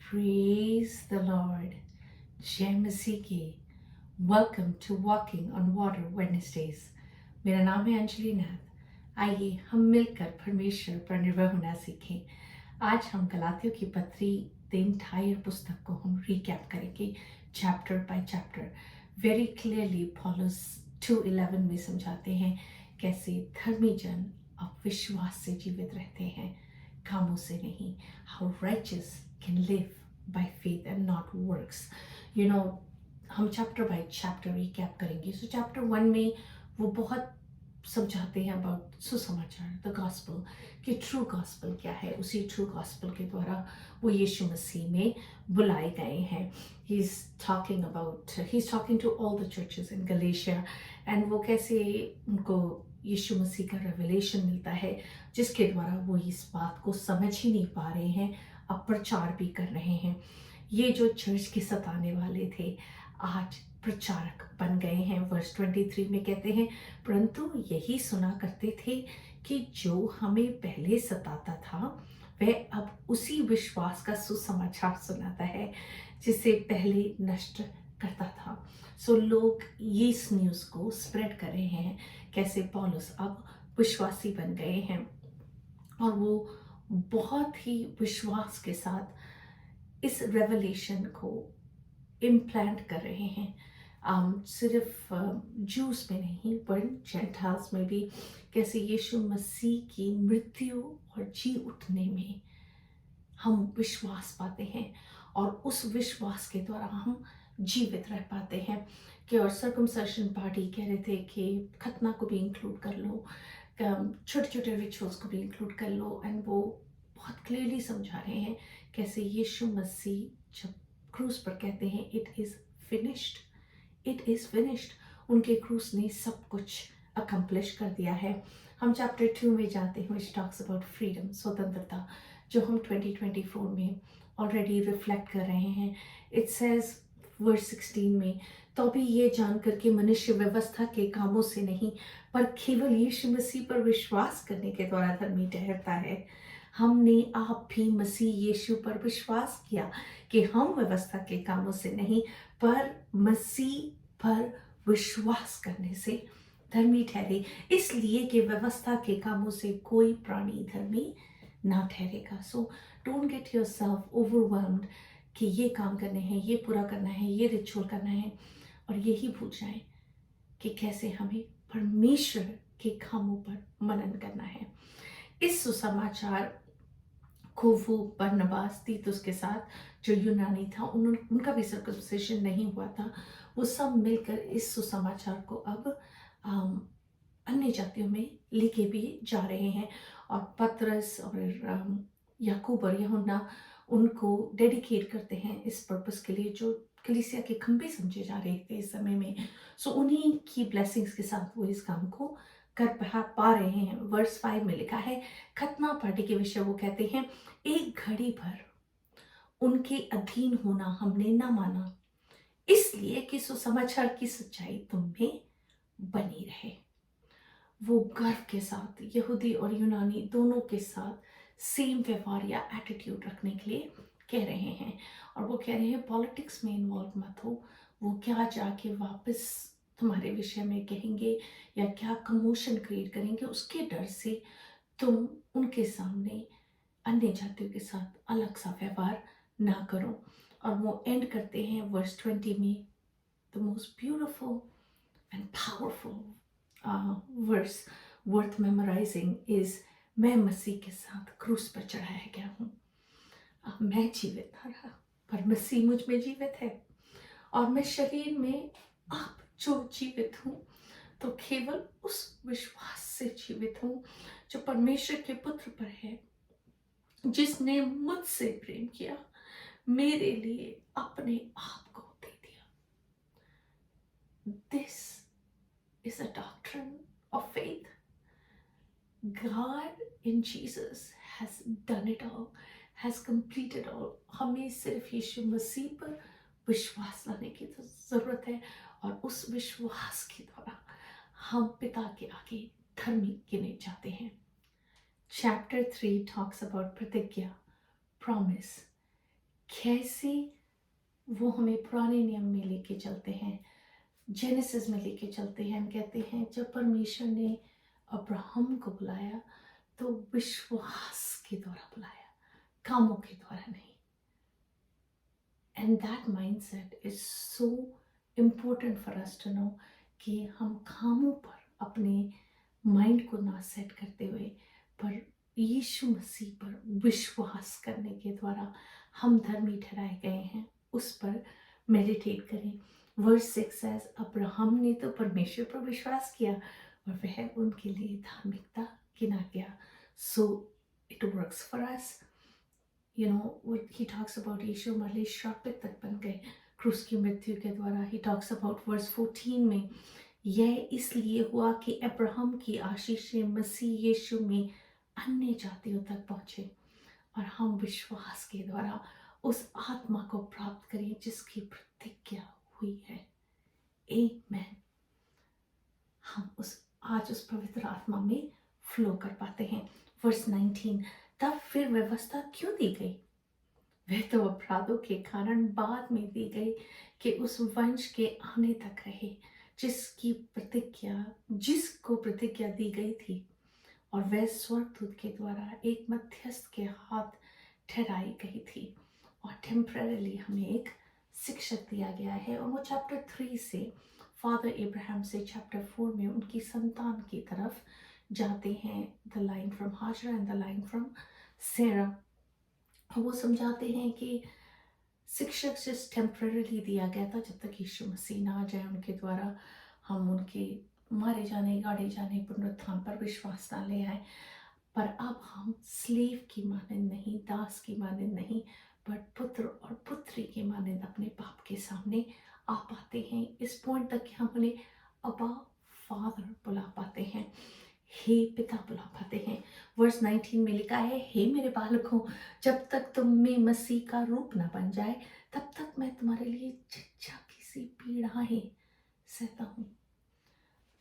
Praise the Lord. जय मसीह की। Welcome to walking on water Wednesdays. मेरा नाम है अंजलि नाथ। आइए हम मिलकर परमेश्वर पर निर्भर होना सीखें। आज हम गलातियों की पत्री द एंटायर पुस्तक को हम रिकैप करेंगे chapter by chapter. Very clearly Paulus 2:11 में समझाते हैं कैसे धर्मी जन अब विश्वास से जीवित रहते हैं, कामों से नहीं। How righteous can live by faith and not works. You know, हम चैप्टर बाय चैप्टर रिकैप करेंगे। सो चैप्टर 1 में वो बहुत समझाते हैं अबाउट सुसमाचार, द गॉस्पल, कि ट्रू गॉस्पल क्या है। उसी ट्रू गॉस्पल के द्वारा वो यीशु मसीह में बुलाए गए हैं। He is talking to all the churches in Galatia, and वो कैसे उनको यीशु मसीह का रेवलेशन मिलता है, जिसके द्वारा वो इस बात को समझ ही नहीं पा रहे हैं, अब प्रचार भी कर रहे हैं। ये जो चर्च के सताने वाले थे आज प्रचारक बन गए हैं। वर्स 23 में कहते हैं, परंतु यही सुना करते थे कि जो हमें पहले सताता था वह अब उसी विश्वास का सुसमाचार सुनाता है जिसे पहले नष्ट करता था। सो लोग ये इस न्यूज़ को स्प्रेड कर रहे हैं कैसे पौलुस अब विश्वासी बन गए हैं, और वो बहुत ही विश्वास के साथ इस रेवलेशन को इम्प्लांट कर रहे हैं। सिर्फ जूस में नहीं पर जेंटाइल्स में भी, कैसे यीशु मसीह की मृत्यु और जी उठने में हम विश्वास पाते हैं, और उस विश्वास के द्वारा हम जीवित रह पाते हैं। कि और सर्कमसाइजेशन पार्टी कह रहे थे कि खतना को भी इंक्लूड कर लो, छोटे छोटे रिचुअल्स को भी इंक्लूड कर लो, एंड वो बहुत क्लियरली समझा रहे हैं कैसे यीशु मसीह जब क्रूस पर कहते हैं it is finished, it is finished, उनके क्रूस ने सब कुछ अकम्प्लिश कर दिया है। हम चैप्टर 2 में जाते हैं, विच टॉक्स अबाउट फ्रीडम, स्वतंत्रता, जो हम 2024 में ऑलरेडी रिफ्लेक्ट कर रहे हैं। इट सेज वर्स 16 में, तो भी ये जानकर कि मनुष्य व्यवस्था के कामों से नहीं पर केवल यीशु मसीह पर विश्वास करने के द्वारा धर्मी ठहरता है। हमने आप भी मसीह यीशु पर विश्वास किया कि हम व्यवस्था के कामों से नहीं पर मसीह पर विश्वास करने से धर्मी ठहरे, इसलिए कि व्यवस्था के कामों से कोई प्राणी धर्मी ना ठहरेगा। So don't get yourself overwhelmed कि ये काम करने हैं, ये पूरा करना है, ये रिचुअल करना है, और यही भूल जाए कि कैसे हमें परमेश्वर के कामों पर मनन करना है। इस सुसमाचार को वो बरनबास तीतुस के साथ जो यूनानी था, उनका भी सर्कमसिशन नहीं हुआ था, वो सब मिलकर इस सुसमाचार को अब अन्य जातियों में लिखे भी जा रहे हैं। और पतरस और याकूब और यूहन्ना उनको डेडिकेट करते हैं इस पर्पस के लिए, जो कलीसिया के खंभे समझे जा रहे थे इस समय में। सो उन्हीं की ब्लेसिंग्स के साथ वो इस काम को कर पा रहे हैं। वर्स 5 में लिखा है, खतना पार्टी के विषय वो कहते हैं, एक घड़ी भर उनके अधीन होना हमने ना माना, इसलिए कि सुसमाचार की सच्चाई तुम में बनी रहे। वो गर्व के साथ यहूदी और यूनानी दोनों के साथ सेम व्यवहार या एटीट्यूड रखने के लिए कह रहे हैं। और वो कह रहे हैं पॉलिटिक्स में इन्वॉल्व मत हो, वो क्या जाके वापस तुम्हारे विषय में कहेंगे या क्या कमोशन क्रिएट करेंगे, उसके डर से तुम उनके सामने अन्य जातियों के साथ अलग सा व्यवहार ना करो। और वो एंड करते हैं वर्स 20 में, the most beautiful and powerful verse worth memorising is, मैं मसीह के साथ क्रूस पर चढ़ाया गया हूँ। अब मैं जीवित ना रहा पर मसीह मुझ में जीवित है, और मैं शरीर में अब जो जीवित हूँ तो केवल उस विश्वास से जीवित हूँ जो परमेश्वर के पुत्र पर है, जिसने मुझसे प्रेम किया, मेरे लिए अपने आप को दे दिया। This is a doctrine of faith. God in Jesus has done it all, has completed all. हमें सिर्फ यीशु मसीह पर विश्वास लाने की तो जरूरत है, और उस विश्वास के द्वारा हम पिता के आगे धर्मी गिने जाते हैं। Chapter 3 talks about प्रतिज्ञा, promise। कैसे वो हमें पुराने नियम में लेके चलते हैं, जेनेसिस में लेके चलते हैं। हम कहते हैं जब परमेश्वर ने अब्राहम को बुलाया तो विश्वास के द्वारा बुलाया, कामों के द्वारा नहीं। And that mindset is so important for us to know कि हम कामों पर अपने माइंड को ना सेट करते हुए, पर यीशु मसीह पर विश्वास करने के द्वारा हम धर्मी ठहराए गए हैं, उस पर मेडिटेट करें। वर्स 6 says, अब्राहम ने तो परमेश्वर पर विश्वास किया और वह उनके लिए धार्मिकता गिना गया। So it works for us. You know, he talks about यीशु हमारे लिए श्रापित तक बन गए क्रूस की मृत्यु के द्वारा। ही टॉक्स अबाउट वर्स 14 में, यह इसलिए हुआ कि अब्राहम की आशीषें मसीह यीशु में अन्य जातियों तक पहुंचे और हम विश्वास के द्वारा उस आत्मा को प्राप्त करें जिसकी प्रतिज्ञा हुई है। आमेन। हम आज उस पवित्र आत्मा में फ्लो कर पाते हैं। वर्स 19, तब फिर व्यवस्था क्यों दी गई? वह तो अपराधों के कारण बाद में दी गई कि उस वंश के आने तक रहे जिसको प्रतिज्ञा दी गई थी, और वह स्वर्गदूत के द्वारा एक मध्यस्थ के हाथ ठहराई गई थी। और टेम्पररीली हमें एक शिक्षक दिया गया है, और वो चैप्टर 3 से फादर इब्राहिम से चैप्टर 4 में उनकी संतान की तरफ जाते हैं। The line from Hajra and the line from Sarah. वो समझाते हैं कि शिक्षक जिस टेम्पररीली दिया गया था, जब तक यीशु मसीह ना आ जाए उनके द्वारा हम उनके मारे जाने, गाड़े जाने, पुनरुत्थान पर विश्वास ना ले आए। पर अब हम स्लेव की मानंद नहीं, दास की मानंद नहीं, पर पुत्र और पुत्री की मानंद अपने बाप के सामने आ पाते हैं। इस पॉइंट तक कि हम उन्हें अबा फादर बुला पाते हैं, हे पिता बुला पाते हैं। वर्स 19 में लिखा है, हे मेरे बालकों, जब तक तुम में मसीह का रूप ना बन जाए तब तक मैं तुम्हारे लिए चच्चा किसी पीड़ाएं सहता हूँ।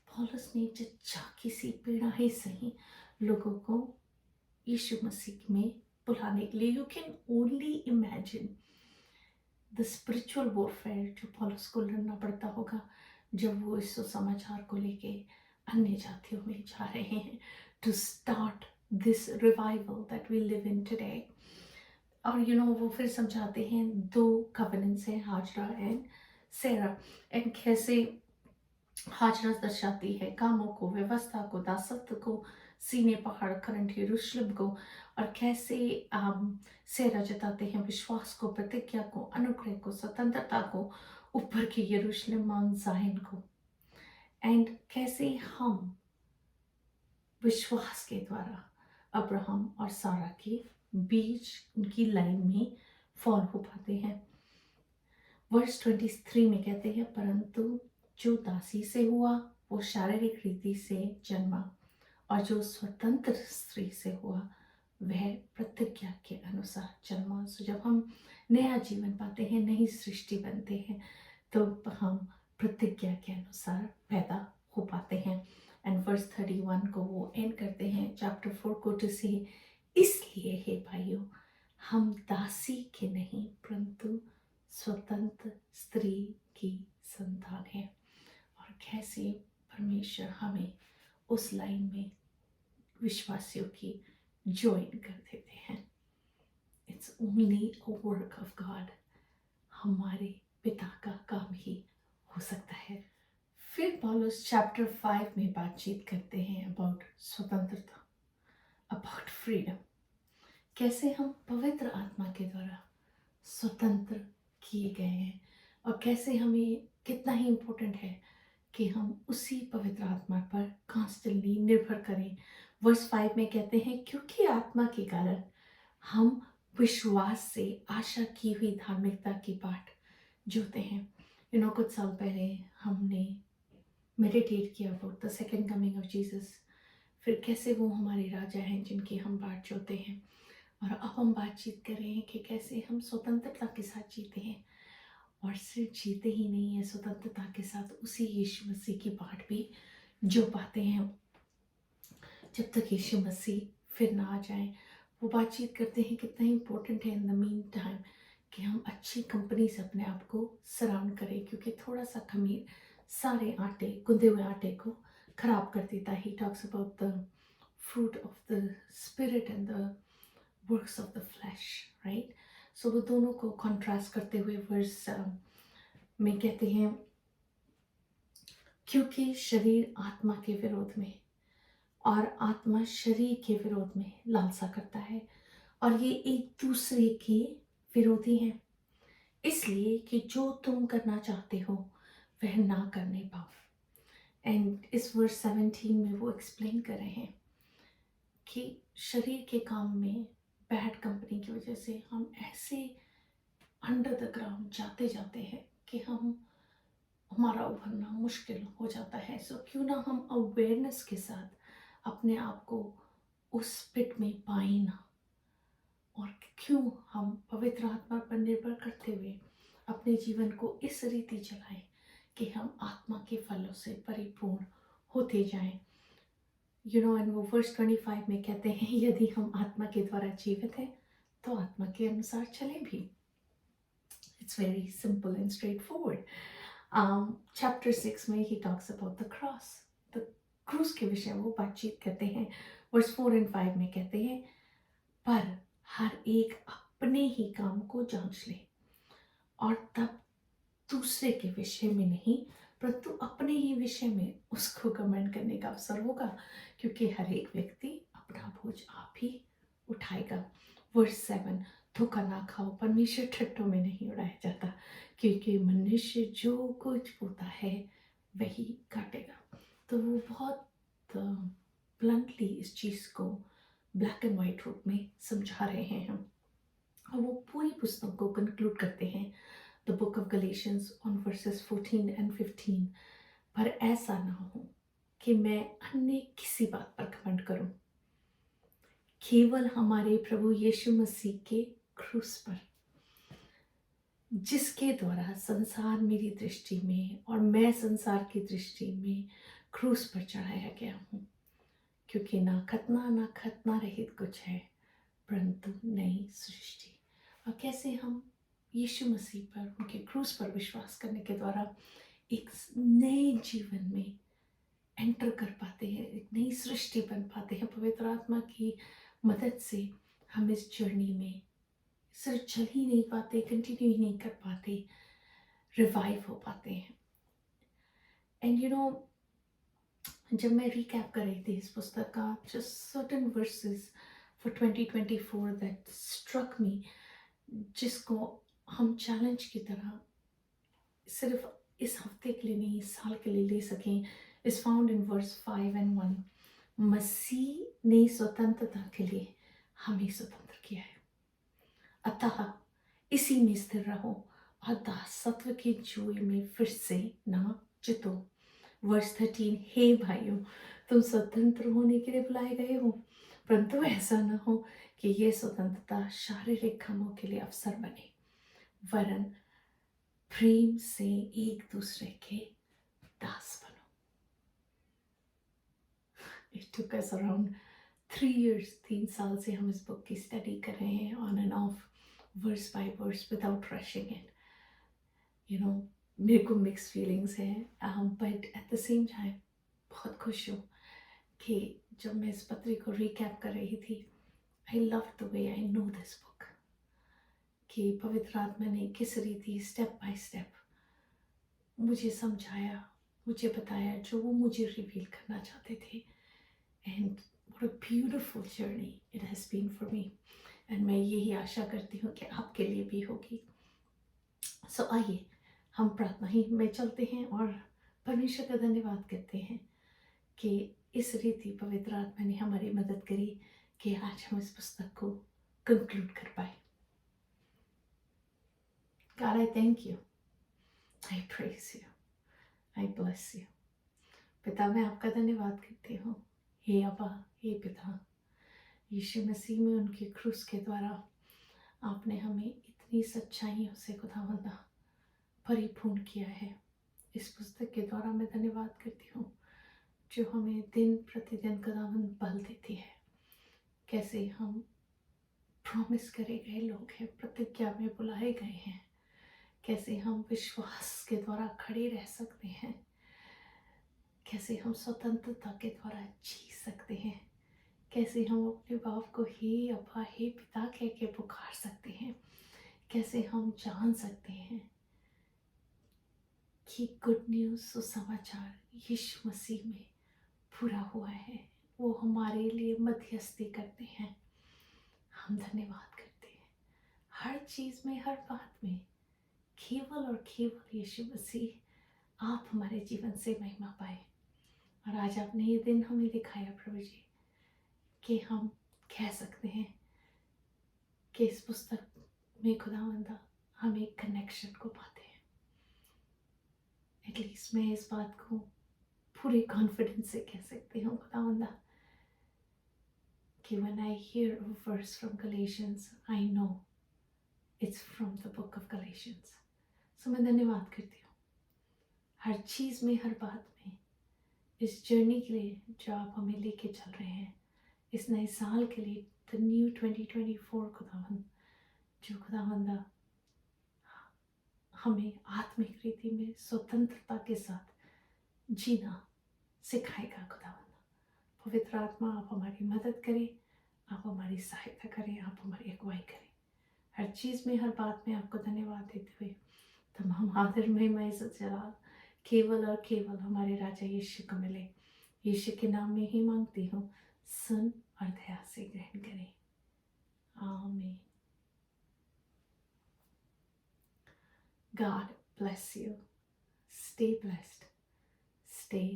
पौलुस ने चच्चा किसी पीड़ाएं सही लोगों को यीशु मसीह में बुलाने के लिए। You can only imagine the spiritual warfare जो पौलुस को लड़ना पड़ता होगा जब वो इस सुसमाचार को लेके अन्य जातियों में जा रहे हैं, to start this revival that we live in today. और वो फिर समझाते हैं 2 कवेनेंट्स हैं, हाजरा एंड सेरा, एंड कैसे हाजरा दर्शाती है कामों को, व्यवस्था को, दासत्व को, सीने, पहाड़, करंट, यरूशलेम को, और कैसे सेरा जताते हैं विश्वास को, प्रतिज्ञा को, अनुग्रह को, स्वतंत्रता को, ऊपर के यरूशलेम माउंट ज़ायन को। एंड कैसे हम विश्वास के द्वारा अब्राहम और सारा के बीच उनकी लाइन में फॉल हो पाते हैं। वर्स 23 में कहते हैं, परंतु जो दासी से हुआ वो शारीरिक रीति से जन्मा, और जो स्वतंत्र स्त्री से हुआ वह प्रतिज्ञा के अनुसार जन्मा। सो जब हम नया जीवन पाते हैं, नई सृष्टि बनते हैं, तो हम प्रतिज्ञा के अनुसार पैदा हो पाते हैं। एंड वर्स 31 को वो एंड करते हैं चैप्टर 4 को, टू से, इसलिए हे भाइयों, हम दासी के नहीं परंतु स्वतंत्र स्त्री की संतान है। और कैसे परमेश्वर हमें उस लाइन में विश्वासियों की ज्वाइन कर देते हैं। It's only a work of God. हमारे पिता का काम ही हो सकता है। फिर पौलुस चैप्टर 5 में बातचीत करते हैं अबाउट स्वतंत्रता, अबाउट फ्रीडम, कैसे हम पवित्र आत्मा के द्वारा स्वतंत्र किए गए हैं, और कैसे हमें कितना ही इम्पोर्टेंट है कि हम उसी पवित्र आत्मा पर कॉन्स्टेंटली निर्भर करें। वर्स 5 में कहते हैं, क्योंकि आत्मा के कारण हम विश्वास से आशा की हुई धार्मिकता की पाठ जोते हैं। कुछ साल पहले हमने मेडिटेट किया about the second coming of Jesus, फिर कैसे वो हमारे राजा हैं जिनकी हम बाट जोते हैं। और अब हम बातचीत कर रहे हैं कि कैसे हम स्वतंत्रता के साथ जीते हैं, और सिर्फ जीते ही नहीं है, स्वतंत्रता के साथ उसी यीशु मसीह की बाट भी जो पाते हैं जब तक यीशु मसीह फिर ना आ जाए। वो बातचीत करते हैं कितना इम्पोर्टेंट है इन द मीन टाइम कि हम अच्छी कंपनी से अपने आप को सराउंड करें, क्योंकि थोड़ा सा खमीर सारे आटे, गुंदे हुए आटे को खराब कर देता है। He talks about the fruit of the spirit and the works of the flesh, right. सो वो दोनों को कॉन्ट्रास्ट करते हुए वर्स में कहते हैं, क्योंकि शरीर आत्मा के विरोध में और आत्मा शरीर के विरोध में लालसा करता है, और ये एक दूसरे के विरोधी हैं, इसलिए कि जो तुम करना चाहते हो वह ना करने पाओ। एंड इस वर्स 17 में वो एक्सप्लेन कर रहे हैं कि शरीर के काम में बैड कंपनी की वजह से हम ऐसे अंडर द ग्राउंड जाते जाते हैं कि हमारा उभरना मुश्किल हो जाता है। सो क्यों ना हम अवेयरनेस के साथ अपने आप को उस पिट में पाए ना, और क्यों हम पवित्र आत्मा पर निर्भर करते हुए अपने जीवन को इस रीति चलाएं कि हम आत्मा के फलों से परिपूर्ण होते जाएं। एंड वो वर्स 25 में कहते हैं, यदि हम आत्मा के द्वारा जीवित हैं तो आत्मा के अनुसार चलें भी। It's very simple and straight forward. Chapter 6 में ही talks about the cross, the क्रूस के विषय वो बातचीत करते हैं। वर्स 4 और 5 में कहते हैं, पर हर एक अपने ही काम को जांच ले, और तब दूसरे के विषय में नहीं परंतु अपने ही विषय में उसको कमेंट करने का अवसर होगा, क्योंकि हर एक व्यक्ति अपना बोझ आप ही उठाएगा। वर्स 7, धोखा ना खाओ, परमेश्वर ठट्टों में नहीं उड़ाया जाता, क्योंकि मनुष्य जो कुछ बोता है वही काटेगा। तो वो बहुत ब्लंटली इस चीज़ को ब्लैक एंड वाइट रूप में समझा रहे हैं हम, और वो पूरी पुस्तक को कंक्लूड करते हैं the book of Galatians on versus 14 and 15। पर ऐसा ना हो कि मैं अन्य किसी बात पर घमंड करूं, केवल हमारे प्रभु यीशु मसीह के क्रूस पर, जिसके द्वारा संसार मेरी दृष्टि में और मैं संसार की दृष्टि में क्रूस पर चढ़ाया गया हूँ। क्योंकि ना खतना रहित कुछ है परंतु नई सृष्टि। और कैसे हम यीशु मसीह पर, उनके क्रूस पर विश्वास करने के द्वारा एक नए जीवन में एंटर कर पाते हैं, एक नई सृष्टि बन पाते हैं। पवित्र आत्मा की मदद से हम इस जर्नी में सिर्फ चल ही नहीं पाते, कंटिन्यू ही नहीं कर पाते, रिवाइव हो पाते हैं। एंड जब मैं रिकैप कर रही थी इस पुस्तक का, just certain verses for 2024 that struck me, जिसको हम चैलेंज की तरह सिर्फ इस हफ्ते के लिए नहीं, इस साल के लिए ले सकें, is found in verse 5 and 1। मसीह ने स्वतंत्रता के लिए हमें स्वतंत्र किया है, अतः इसी में स्थिर रहो और दासत्व के जुए में फिर से ना चितो। वर्स 13, हे भाइयों, तुम स्वतंत्र होने के लिए बुलाए गए हो, परंतु ऐसा ना हो कि ये स्वतंत्रता शारीरिक कामों के लिए अवसर बने, वरन प्रेम से एक दूसरे के दास बनो। It took us around 3 years, 3 साल से हम इस बुक की स्टडी कर रहे हैं, on and off, verse by verse, without rushing it. मेरे को मिक्स फीलिंग्स हैं, but at the same time बहुत खुश हूँ कि जब मैं इस पत्री को रिकैप कर रही थी, I love the way I know this book, कि पवित्र आत्मा ने किस रीति स्टेप बाय स्टेप मुझे समझाया, मुझे बताया जो वो मुझे रिवील करना चाहते थे। And what a beautiful journey it has been for me, एंड मैं यही आशा करती हूँ कि आपके लिए भी होगी। सो आइए हम प्रार्थना ही में चलते हैं और परमेश्वर का धन्यवाद करते हैं कि इस रीति पवित्र आत्मा ने हमारी मदद करी कि आज हम इस पुस्तक को कंक्लूड कर पाए। God, I thank you. I praise you. I bless you. पिता, मैं आपका धन्यवाद करती हूँ। हे अब्बा, हे पिता, यीशु मसीह में उनके क्रूस के द्वारा आपने हमें इतनी सच्चाइयों से खुदावंदा परिपूर्ण किया है। इस पुस्तक के द्वारा मैं धन्यवाद करती हूँ जो हमें दिन प्रतिदिन खुदावंद बल देती है। कैसे हम प्रॉमिस करे गए लोग हैं, प्रतिज्ञा में बुलाए गए हैं, कैसे हम विश्वास के द्वारा खड़े रह सकते हैं, कैसे हम स्वतंत्रता के द्वारा जी सकते हैं, कैसे हम अपने बाप को हे अब्बा हे पिता कह के पुकार सकते हैं, कैसे हम जान सकते हैं कि गुड न्यूज़ सुसमाचार यीशु मसीह में पूरा हुआ है। वो हमारे लिए मध्यस्थी करते हैं। हम धन्यवाद करते हैं हर चीज़ में, हर बात में केवल और केवल यीशु मसीह आप हमारे जीवन से महिमा पाए। और आज आपने ये दिन हमें दिखाया प्रभु जी कि हम कह सकते हैं कि इस पुस्तक में खुदावंदा हम एक कनेक्शन को पाते हैं। एटलीस्ट मैं इस बात को पूरे कॉन्फिडेंस से कह सकती हूँ खुदावंदा कि when I hear a verse from Galatians, I know it's from the book of Galatians. So मैं धन्यवाद करती हूँ हर चीज़ में, हर बात में, इस जर्नी के लिए जो आप हमें लेके चल रहे हैं, इस नए साल के लिए, द न्यू 2024 खुदावंद, जो खुदावंदा हमें आत्मिक रीति में स्वतंत्रता के साथ जीना सिखाएगा। खुदावंदा पवित्र आत्मा आप हमारी मदद करें, आप हमारी सहायता करें, आप हमारी अगुवाई करें। हर चीज़ में, हर बात में आपको धन्यवाद देते हुए तमाम आदर महिमा इज्जत जलाल केवल और केवल हमारे राजा यीशु को मिले। यीशु के नाम में ही मांगती हूँ, सुन और दया से ग्रहण करें। आमीन। God bless you. Stay blessed. Stay